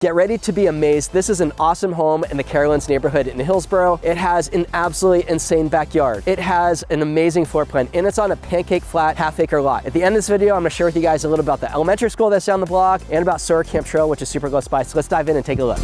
Get ready to be amazed. This is an awesome home in the Carolands neighborhood in Hillsborough. It has an absolutely insane backyard. It has an amazing floor plan, and it's on a pancake flat half-acre lot. At the end of this video, I'm gonna share with you guys a little about the elementary school that's down the block and about Sora Camp Trail, which is super close by. So let's dive in and take a look.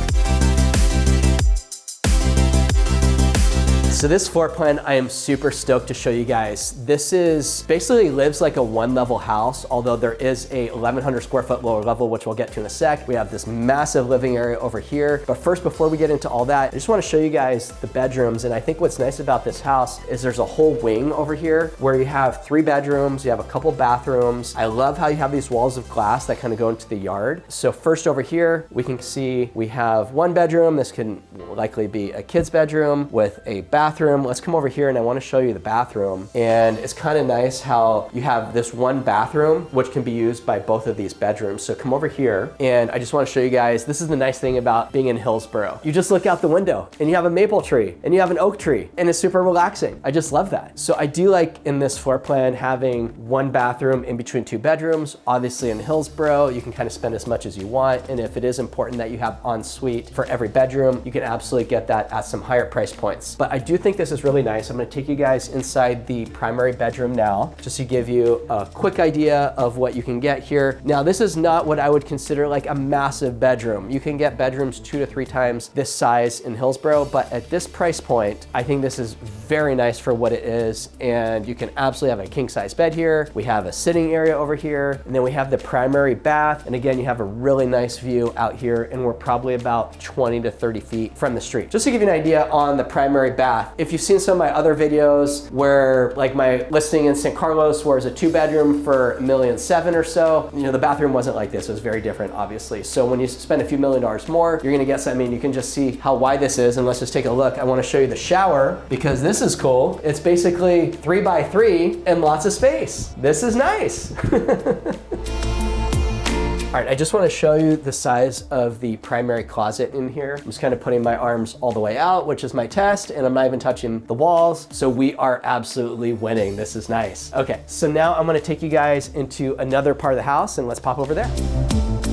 So this floor plan, I am super stoked to show you guys. This is basically lives like a one-level house, although there is a 1,100 square foot lower level, which we'll get to in a sec. We have this massive living area over here. But first, before we get into all that, I just wanna show you guys the bedrooms. And I think what's nice about this house is there's a whole wing over here where you have 3 bedrooms, you have a couple bathrooms. I love how you have these walls of glass that kind of go into the yard. So first over here, we can see we have 1 bedroom. This can likely be a kid's bedroom with a bathroom. Let's come over here and I want to show you the bathroom. And it's kind of nice how you have this 1 bathroom, which can be used by both of these bedrooms. So come over here and I just want to show you guys, this is the nice thing about being in Hillsborough. You just look out the window and you have a maple tree and you have an oak tree and it's super relaxing. I just love that. So I do like in this floor plan having 1 bathroom in between 2 bedrooms. Obviously in Hillsborough, you can kind of spend as much as you want. And if it is important that you have ensuite for every bedroom, you can absolutely get that at some higher price points. But I do think this is really nice. I'm gonna take you guys inside the primary bedroom now, just to give you a quick idea of what you can get here. Now, this is not what I would consider like a massive bedroom. You can get bedrooms 2 to 3 times this size in Hillsborough, but at this price point, I think this is very nice for what it is. And you can absolutely have a king size bed here. We have a sitting area over here, and then we have the primary bath. And again, you have a really nice view out here, and we're probably about 20 to 30 feet from the street. Just to give you an idea on the primary bath, if you've seen some of my other videos where like my listing in St. Carlos where it's a 2-bedroom for $1.7 million or so, you know, the bathroom wasn't like this. It was very different, obviously. So when you spend a few $1,000,000 more, you're gonna get something. You can just see how wide this is. And let's just take a look. I wanna show you the shower because this is cool. It's basically 3 by 3 and lots of space. This is nice. All right, I just want to show you the size of the primary closet in here. I'm just kind of putting my arms all the way out, which is my test, and I'm not even touching the walls. So we are absolutely winning. This is nice. Okay, so now I'm going to take you guys into another part of the house and let's pop over there.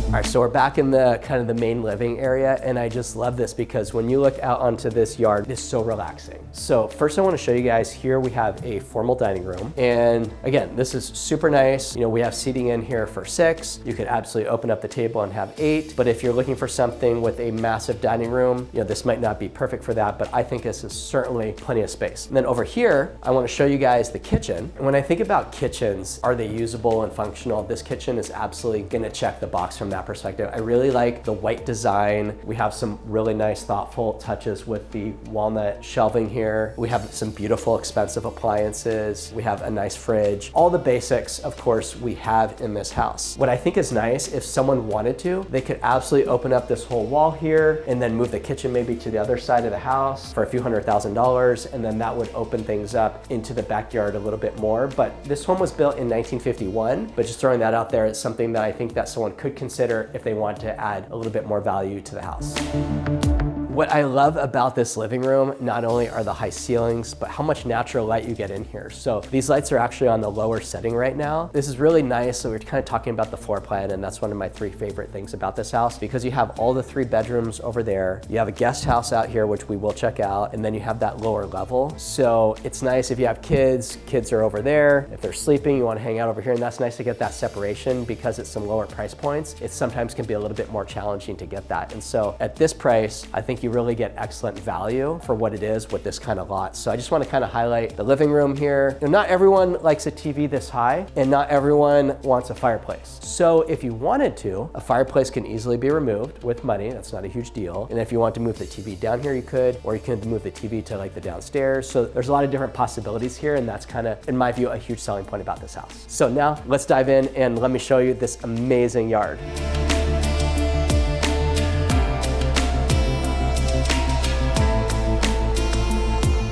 All right, so we're back in the kind of the main living area, and I just love this because when you look out onto this yard, it's so relaxing. So first I want to show you guys here, we have a formal dining room. And again, this is super nice. You know, we have seating in here for 6. You could absolutely open up the table and have 8. But if you're looking for something with a massive dining room, you know, this might not be perfect for that, but I think this is certainly plenty of space. And then over here, I want to show you guys the kitchen. And when I think about kitchens, are they usable and functional? This kitchen is absolutely going to check the box from that perspective. I really like the white design. We have some really nice, thoughtful touches with the walnut shelving here. We have some beautiful, expensive appliances. We have a nice fridge. All the basics, of course, we have in this house. What I think is nice, if someone wanted to, they could absolutely open up this whole wall here and then move the kitchen maybe to the other side of the house for a few $100,000, and then that would open things up into the backyard a little bit more. But this home was built in 1951, but just throwing that out there, it's something that I think that someone could consider if they want to add a little bit more value to the house. What I love about this living room, not only are the high ceilings, but how much natural light you get in here. So these lights are actually on the lower setting right now. This is really nice. So we're kind of talking about the floor plan, and that's one of my 3 favorite things about this house, because you have all the 3 bedrooms over there. You have a guest house out here, which we will check out. And then you have that lower level. So it's nice if you have kids are over there. If they're sleeping, you want to hang out over here. And that's nice to get that separation because it's some lower price points. It sometimes can be a little bit more challenging to get that. And so at this price, I think you really get excellent value for what it is with this kind of lot. So I just want to kind of highlight the living room here. You know, not everyone likes a TV this high, and not everyone wants a fireplace. So if you wanted to, a fireplace can easily be removed with money. That's not a huge deal. And if you want to move the TV down here, you could, or you could move the TV to like the downstairs. So there's a lot of different possibilities here, and that's kind of, in my view, a huge selling point about this house. So now let's dive in and let me show you this amazing yard.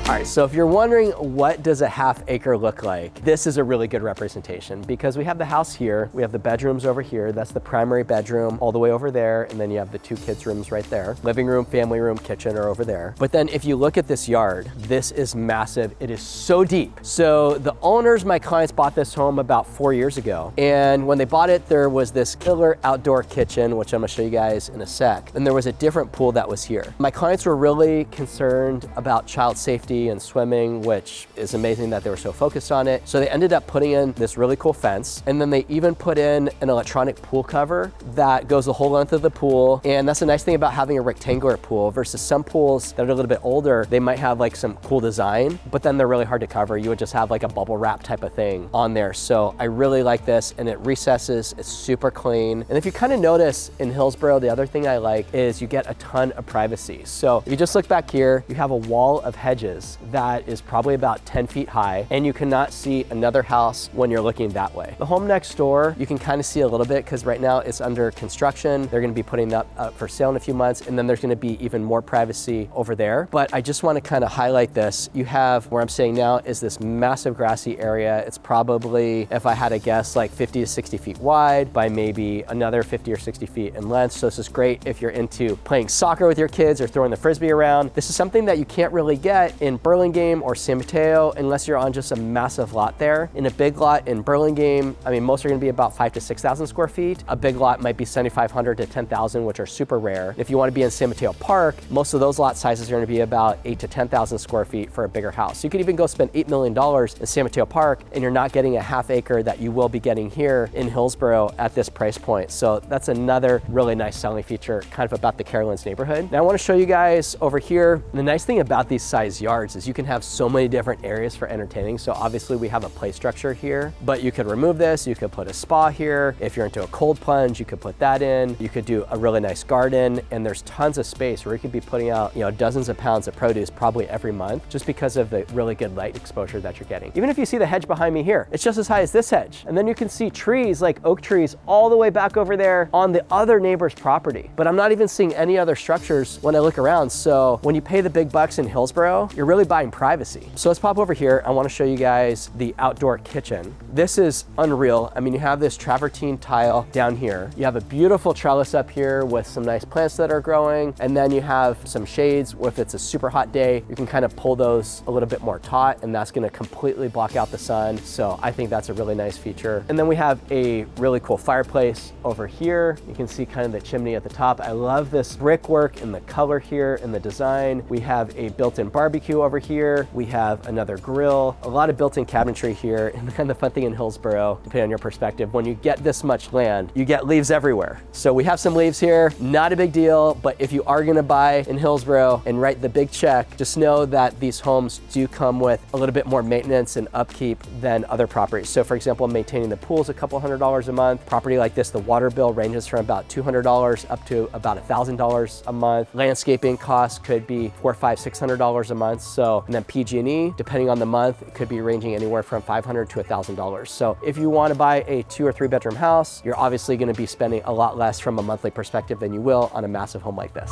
All right, So if you're wondering what does a half acre look like, this is a really good representation because we have the house here, we have the bedrooms over here, that's the primary bedroom all the way over there, and then you have the 2 kids' rooms right there. Living room, family room, kitchen are over there. But then if you look at this yard, this is massive. It is so deep. So the owners, my clients, bought this home about 4 years ago. And when they bought it, there was this killer outdoor kitchen, which I'm gonna show you guys in a sec. And there was a different pool that was here. My clients were really concerned about child safety and swimming, which is amazing that they were so focused on it. So they ended up putting in this really cool fence. And then they even put in an electronic pool cover that goes the whole length of the pool. And that's a nice thing about having a rectangular pool versus some pools that are a little bit older, they might have like some cool design, but then they're really hard to cover. You would just have like a bubble wrap type of thing on there. So I really like this, and it recesses, it's super clean. And if you kind of notice in Hillsborough, the other thing I like is you get a ton of privacy. So if you just look back here, you have a wall of hedges that is probably about 10 feet high, and you cannot see another house when you're looking that way. The home next door, you can kind of see a little bit because right now it's under construction. They're gonna be putting that up for sale in a few months, and then there's gonna be even more privacy over there. But I just wanna kind of highlight this. You have, where I'm saying now, is this massive grassy area. It's probably, if I had to guess, like 50 to 60 feet wide by maybe another 50 or 60 feet in length. So this is great if you're into playing soccer with your kids or throwing the Frisbee around. This is something that you can't really get in Burlingame or San Mateo unless you're on just a massive lot there. In a big lot in Burlingame, I mean, most are gonna be about 5,000 to 6,000 square feet. A big lot might be 7,500 to 10,000, which are super rare. If you wanna be in San Mateo Park, most of those lot sizes are gonna be about 8,000 to 10,000 square feet for a bigger house. You could even go spend $8 million in San Mateo Park and you're not getting a half acre that you will be getting here in Hillsborough at this price point. So that's another really nice selling feature kind of about the Carolands neighborhood. Now I wanna show you guys over here, the nice thing about these size yards is you can have so many different areas for entertaining. So obviously we have a play structure here, but you could remove this, you could put a spa here. If you're into a cold plunge, you could put that in. You could do a really nice garden, and there's tons of space where you could be putting out, dozens of pounds of produce probably every month just because of the really good light exposure that you're getting. Even if you see the hedge behind me here, it's just as high as this hedge. And then you can see trees like oak trees all the way back over there on the other neighbor's property. But I'm not even seeing any other structures when I look around. So when you pay the big bucks in Hillsborough, you're really buying privacy. So let's pop over here. I want to show you guys the outdoor kitchen. This is unreal. I mean, you have this travertine tile down here. You have a beautiful trellis up here with some nice plants that are growing. And then you have some shades. If it's a super hot day, you can kind of pull those a little bit more taut, and that's going to completely block out the sun. So I think that's a really nice feature. And then we have a really cool fireplace over here. You can see kind of the chimney at the top. I love this brickwork and the color here and the design. We have a built-in barbecue over here. We have another grill, a lot of built-in cabinetry here. And kind of the fun thing in Hillsborough, depending on your perspective, when you get this much land, you get leaves everywhere. So we have some leaves here, not a big deal, but if you are gonna buy in Hillsborough and write the big check, just know that these homes do come with a little bit more maintenance and upkeep than other properties. So for example, maintaining the pool is a couple $100 a month. Property like this, the water bill ranges from about $200 up to about $1,000 a month. Landscaping costs could be $400, $500, $600 a month. So, and then PG&E, depending on the month, it could be ranging anywhere from $500 to $1,000. So if you want to buy a 2 or 3 bedroom house, you're obviously going to be spending a lot less from a monthly perspective than you will on a massive home like this.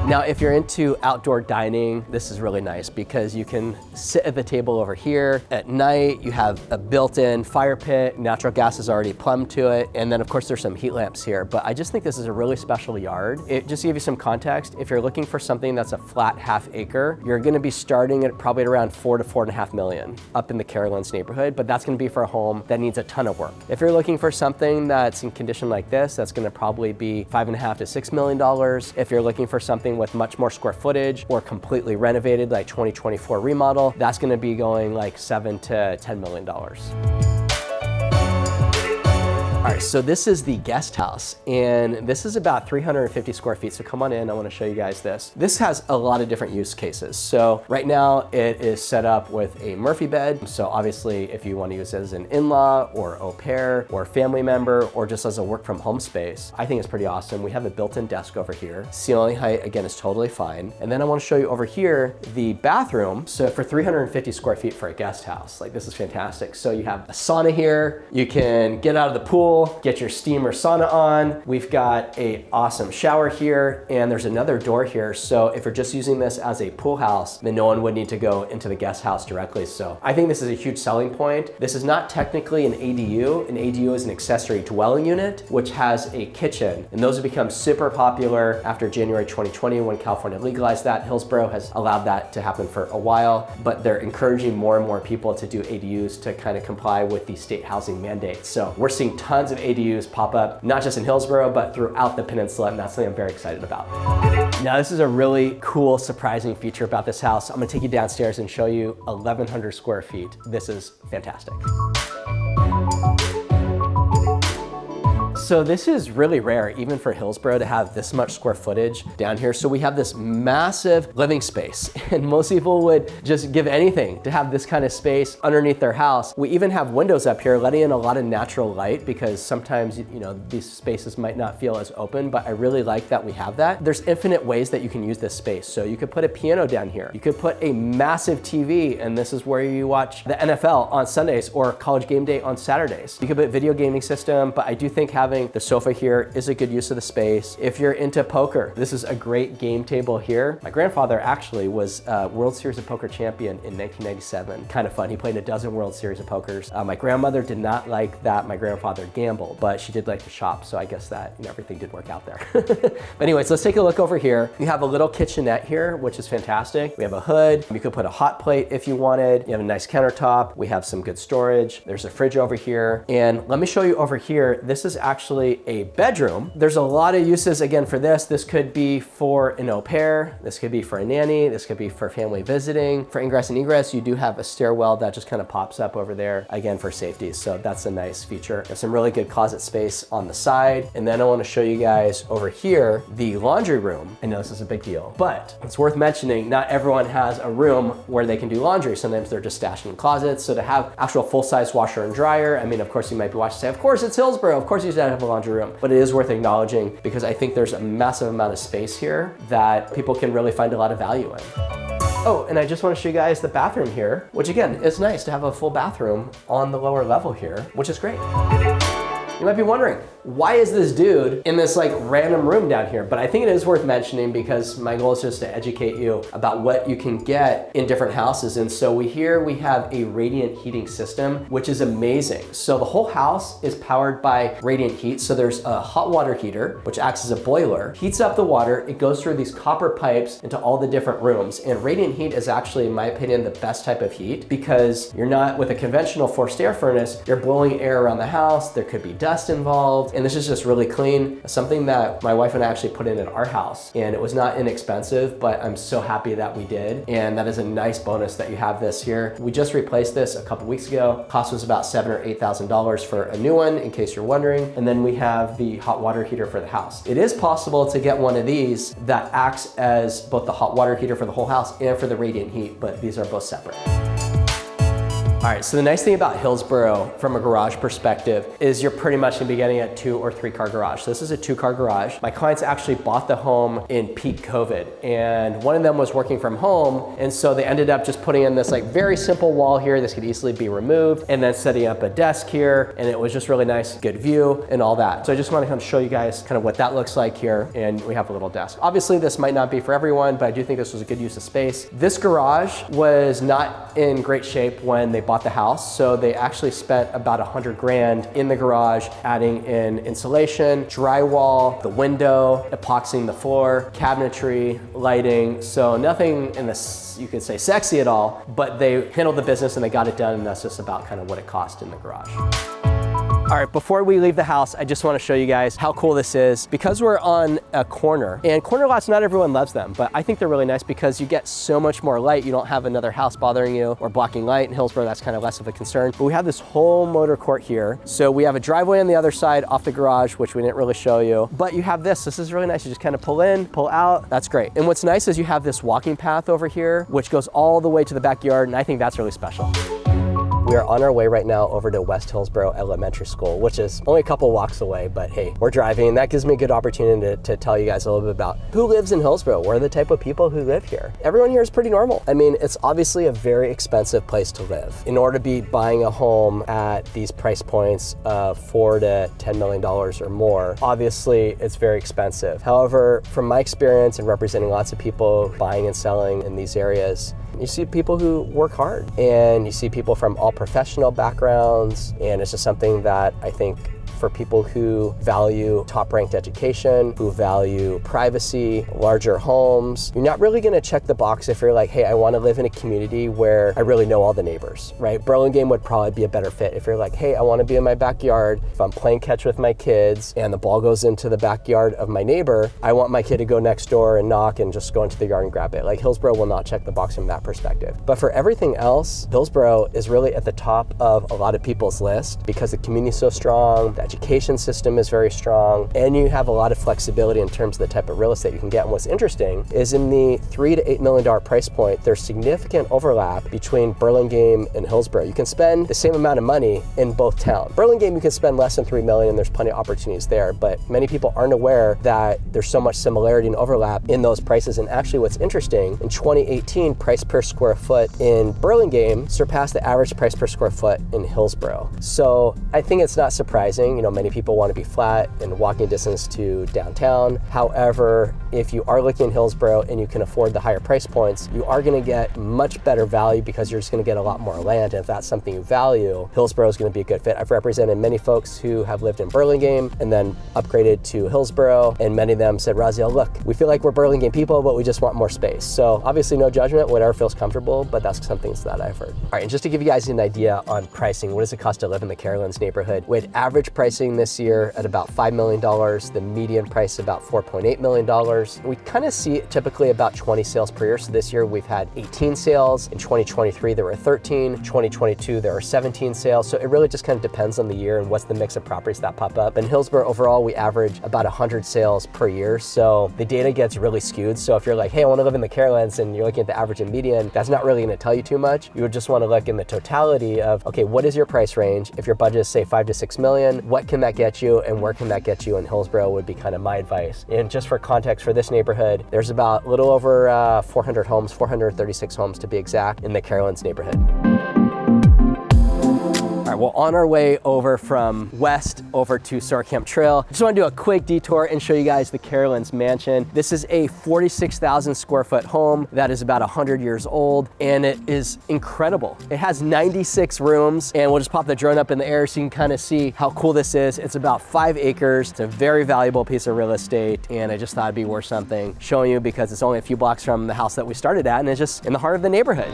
Now, if you're into outdoor dining, this is really nice because you can sit at the table over here. At night, you have a built-in fire pit, natural gas is already plumbed to it, and then of course there's some heat lamps here, but I just think this is a really special yard. Just to give you some context, if you're looking for something that's a flat half acre, you're gonna be starting at probably at around 4 to 4.5 million up in the Carolands neighborhood, but that's gonna be for a home that needs a ton of work. If you're looking for something that's in condition like this, that's gonna probably be $5.5 to $6 million. If you're looking for something with much more square footage or completely renovated, like 2024 remodel, that's gonna be going like $7 to $10 million. All right, so this is the guest house, and this is about 350 square feet. So come on in, I wanna show you guys this. This has a lot of different use cases. So right now it is set up with a Murphy bed. So obviously if you wanna use it as an in-law or au pair or family member or just as a work from home space, I think it's pretty awesome. We have a built-in desk over here. Ceiling height, again, is totally fine. And then I wanna show you over here, the bathroom. So for 350 square feet for a guest house, like this is fantastic. So you have a sauna here, you can get out of the pool, pool, get your steam or sauna on. We've got a awesome shower here, and there's another door here. So if you're just using this as a pool house, then no one would need to go into the guest house directly. So I think this is a huge selling point. This is not technically an ADU. An ADU is an accessory dwelling unit, which has a kitchen. And those have become super popular after January 2020 when California legalized that. Hillsborough has allowed that to happen for a while, but they're encouraging more and more people to do ADUs to kind of comply with the state housing mandates. So we're seeing tons of ADUs pop up, not just in Hillsborough, but throughout the peninsula, and that's something I'm very excited about. Now, this is a really cool, surprising feature about this house. I'm gonna take you downstairs and show you 1,100 square feet. This is fantastic. So this is really rare, even for Hillsborough, to have this much square footage down here. So we have this massive living space, and most people would just give anything to have this kind of space underneath their house. We even have windows up here letting in a lot of natural light, because sometimes, you know, these spaces might not feel as open, but I really like that we have that. There's infinite ways that you can use this space. So you could put a piano down here. You could put a massive TV, and this is where you watch the NFL on Sundays or college game day on Saturdays. You could put video gaming system, but I do think having the sofa here is a good use of the space. If you're into poker, this is a great game table here. My grandfather actually was a World Series of Poker champion in 1997. Kind of fun. He played in a dozen World Series of Pokers. My grandmother did not like that my grandfather gambled, but she did like to shop. So I guess that, you know, everything did work out there. But anyways, let's take a look over here. You have a little kitchenette here, which is fantastic. We have a hood. You could put a hot plate if you wanted. You have a nice countertop. We have some good storage. There's a fridge over here. And let me show you over here. This is actually a bedroom. There's a lot of uses again for this. This could be for an au pair. This could be for a nanny. This could be for family visiting. For ingress and egress, you do have a stairwell that just kind of pops up over there, again for safety. So that's a nice feature. There's some really good closet space on the side. And then I want to show you guys over here, the laundry room. I know this is a big deal, but it's worth mentioning, not everyone has a room where they can do laundry. Sometimes they're just stashed in closets. So to have actual full-size washer and dryer, I mean, of course you might be watching and say, of course it's Hillsborough. Of course you should have a laundry room, but it is worth acknowledging because I think there's a massive amount of space here that people can really find a lot of value in. Oh, and I just want to show you guys the bathroom here, which again, is nice to have a full bathroom on the lower level here, which is great. You might be wondering, why is this dude in this like random room down here? But I think it is worth mentioning because my goal is just to educate you about what you can get in different houses. And so we have a radiant heating system, which is amazing. So the whole house is powered by radiant heat. So there's a hot water heater, which acts as a boiler, heats up the water. It goes through these copper pipes into all the different rooms. And radiant heat is actually, in my opinion, the best type of heat because you're not with a conventional forced air furnace, you're blowing air around the house. There could be dust involved, and this is just really clean. Something that my wife and I actually put in our house, and it was not inexpensive, but I'm so happy that we did, and that is a nice bonus that you have this here. We just replaced this a couple weeks ago. Cost was about $7,000 or $8,000 for a new one, in case you're wondering. And then we have the hot water heater for the house. It is possible to get one of these that acts as both the hot water heater for the whole house and for the radiant heat, but these are both separate. All right, so the nice thing about Hillsborough from a garage perspective is you're pretty much gonna be getting a 2 or 3 car garage. So this is a 2-car garage. My clients actually bought the home in peak COVID, and one of them was working from home, and so they ended up just putting in this like very simple wall here. This could easily be removed, and then setting up a desk here, and it was just really nice, good view and all that. So I just wanna come show you guys kind of what that looks like here, and we have a little desk. Obviously, this might not be for everyone, but I do think this was a good use of space. This garage was not in great shape when they bought the house, so they actually spent about $100 grand in the garage, adding in insulation, drywall, the window, epoxying the floor, cabinetry, lighting. So nothing in this, you could say, sexy at all, but they handled the business and they got it done, and that's just about kind of what it cost in the garage. All right, before we leave the house, I just want to show you guys how cool this is. Because we're on a corner, and corner lots, not everyone loves them, but I think they're really nice because you get so much more light. You don't have another house bothering you or blocking light. In Hillsborough, that's kind of less of a concern. But we have this whole motor court here. So we have a driveway on the other side off the garage, which we didn't really show you. But you have this. This is really nice. You just kind of pull in, pull out. That's great. And what's nice is you have this walking path over here, which goes all the way to the backyard, and I think that's really special. We are on our way right now over to West Hillsborough Elementary School, which is only a couple walks away, but hey, we're driving. That gives me a good opportunity to tell you guys a little bit about who lives in Hillsborough. What are the type of people who live here? Everyone here is pretty normal. I mean, it's obviously a very expensive place to live. In order to be buying a home at these price points of $4 to $10 million or more, obviously it's very expensive. However, from my experience and representing lots of people buying and selling in these areas, you see people who work hard, and you see people from all professional backgrounds, and it's just something that I think for people who value top-ranked education, who value privacy, larger homes, you're not really gonna check the box if you're like, hey, I wanna live in a community where I really know all the neighbors, right? Burlingame would probably be a better fit if you're like, hey, I wanna be in my backyard. If I'm playing catch with my kids and the ball goes into the backyard of my neighbor, I want my kid to go next door and knock and just go into the yard and grab it. Like, Hillsborough will not check the box from that perspective. But for everything else, Hillsborough is really at the top of a lot of people's list because the community is so strong, the education system is very strong, and you have a lot of flexibility in terms of the type of real estate you can get. And what's interesting is in the $3 to $8 million price point, there's significant overlap between Burlingame and Hillsborough. You can spend the same amount of money in both towns. Burlingame, you can spend less than $3 million, and there's plenty of opportunities there, but many people aren't aware that there's so much similarity and overlap in those prices. And actually what's interesting, in 2018, price per square foot in Burlingame surpassed the average price per square foot in Hillsborough. So I think it's not surprising. You know, many people want to be flat and walking distance to downtown. However, if you are looking in Hillsborough and you can afford the higher price points, you are going to get much better value because you're just going to get a lot more land. And if that's something you value, Hillsborough is going to be a good fit. I've represented many folks who have lived in Burlingame and then upgraded to Hillsborough, and many of them said, Raziel, look, we feel like we're Burlingame people, but we just want more space. So obviously no judgment, whatever feels comfortable, but that's some things that I've heard. All right, and just to give you guys an idea on pricing, what does it cost to live in the Carolands neighborhood? With average pricing this year at about $5 million, the median price about $4.8 million. We kind of see typically about 20 sales per year. So this year we've had 18 sales. In 2023, there were 13. 2022, there were 17 sales. So it really just kind of depends on the year and what's the mix of properties that pop up. In Hillsborough overall, we average about 100 sales per year. So the data gets really skewed. So if you're like, hey, I want to live in the Carolands, and you're looking at the average and median, that's not really going to tell you too much. You would just want to look in the totality of, okay, what is your price range? If your budget is say 5 to 6 million, what can that get you and where can that get you in Hillsborough would be kind of my advice. And just for context for this neighborhood, there's about a little over 400 homes, 436 homes to be exact, in the Carolands neighborhood. All right, well, on our way over from west over to Sawyer Camp Trail, just want to do a quick detour and show you guys the Carolands mansion. This is a 46,000 square foot home that is about 100 years old, and it is incredible. It has 96 rooms, and we'll just pop the drone up in the air so you can kind of see how cool this is. It's about 5 acres. It's a very valuable piece of real estate, and I just thought it'd be worth something showing you because it's only a few blocks from the house that we started at, and it's just in the heart of the neighborhood.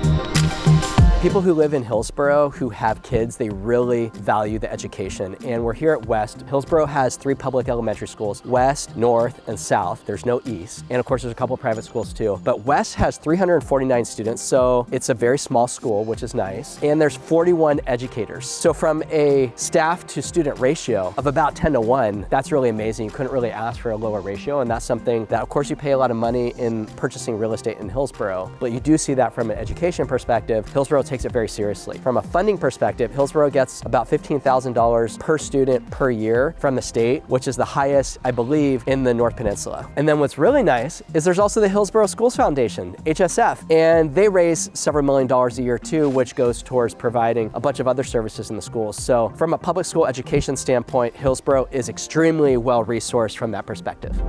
People who live in Hillsborough who have kids, they really value the education. And we're here at West. Hillsborough has 3 public elementary schools, West, North, and South. There's no East. And of course, there's a couple of private schools too. But West has 349 students, so it's a very small school, which is nice. And there's 41 educators. So from a staff to student ratio of about 10 to 1, that's really amazing. You couldn't really ask for a lower ratio. And that's something that, of course, you pay a lot of money in purchasing real estate in Hillsborough, but you do see that from an education perspective. Hillsborough takes it very seriously. From a funding perspective, Hillsborough gets about $15,000 per student per year from the state, which is the highest, I believe, in the North Peninsula. And then what's really nice is there's also the Hillsborough Schools Foundation, HSF, and they raise several $1 million a year too, which goes towards providing a bunch of other services in the schools. So from a public school education standpoint, Hillsborough is extremely well resourced from that perspective.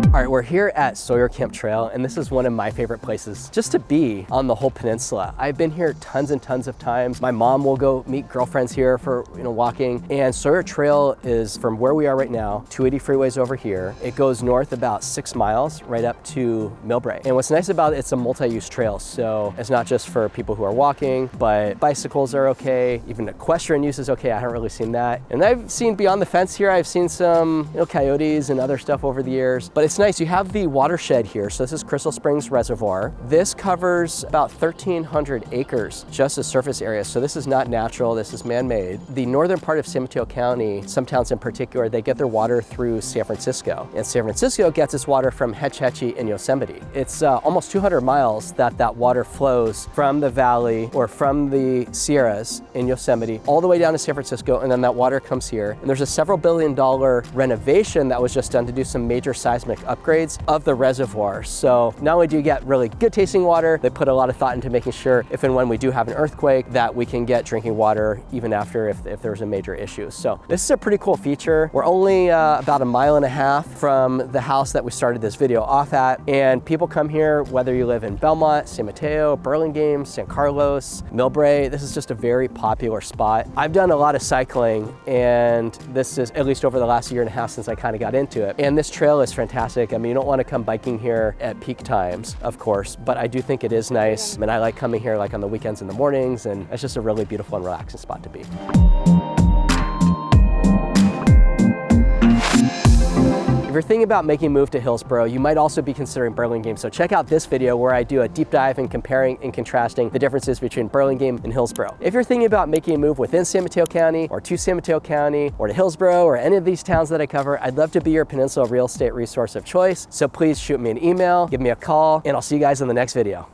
All right, we're here at Sawyer Camp Trail, and this is one of my favorite places just to be on the whole peninsula. I've been here tons and tons of times. My mom will go meet girlfriends here for walking, and Sawyer Trail is from where we are right now, 280 freeways over here. It goes north about 6 miles right up to Millbrae. And what's nice about it, it's a multi-use trail, so it's not just for people who are walking, but bicycles are okay, even equestrian use is okay. I haven't really seen that. And I've seen beyond the fence here, I've seen some coyotes and other stuff over the years, but it's nice nice. You have the watershed here. So this is Crystal Springs Reservoir. This covers about 1,300 acres, just as surface area. So this is not natural, this is man-made. The northern part of San Mateo County, some towns in particular, they get their water through San Francisco. And San Francisco gets its water from Hetch Hetchy and Yosemite. It's almost 200 miles that water flows from the valley or from the Sierras in Yosemite all the way down to San Francisco, and then that water comes here. And there's a several $billion-dollar renovation that was just done to do some major seismic upgrades of the reservoir. So not only do you get really good tasting water, they put a lot of thought into making sure if and when we do have an earthquake that we can get drinking water even after if there's a major issue. So this is a pretty cool feature. We're only about 1.5 miles from the house that we started this video off at, and people come here whether you live in Belmont, San Mateo, Burlingame, San Carlos, Millbrae. This is just a very popular spot. I've done a lot of cycling, and this is at least over the last 1.5 years since I kind of got into it. And this trail is fantastic. I mean, you don't want to come biking here at peak times, of course, but I do think it is nice. And I like coming here like on the weekends in the mornings, and it's just a really beautiful and relaxing spot to be. If you're thinking about making a move to Hillsborough, you might also be considering Burlingame. So check out this video where I do a deep dive in comparing and contrasting the differences between Burlingame and Hillsborough. If you're thinking about making a move within San Mateo County or to San Mateo County or to Hillsborough or any of these towns that I cover, I'd love to be your Peninsula real estate resource of choice. So please shoot me an email, give me a call, and I'll see you guys in the next video.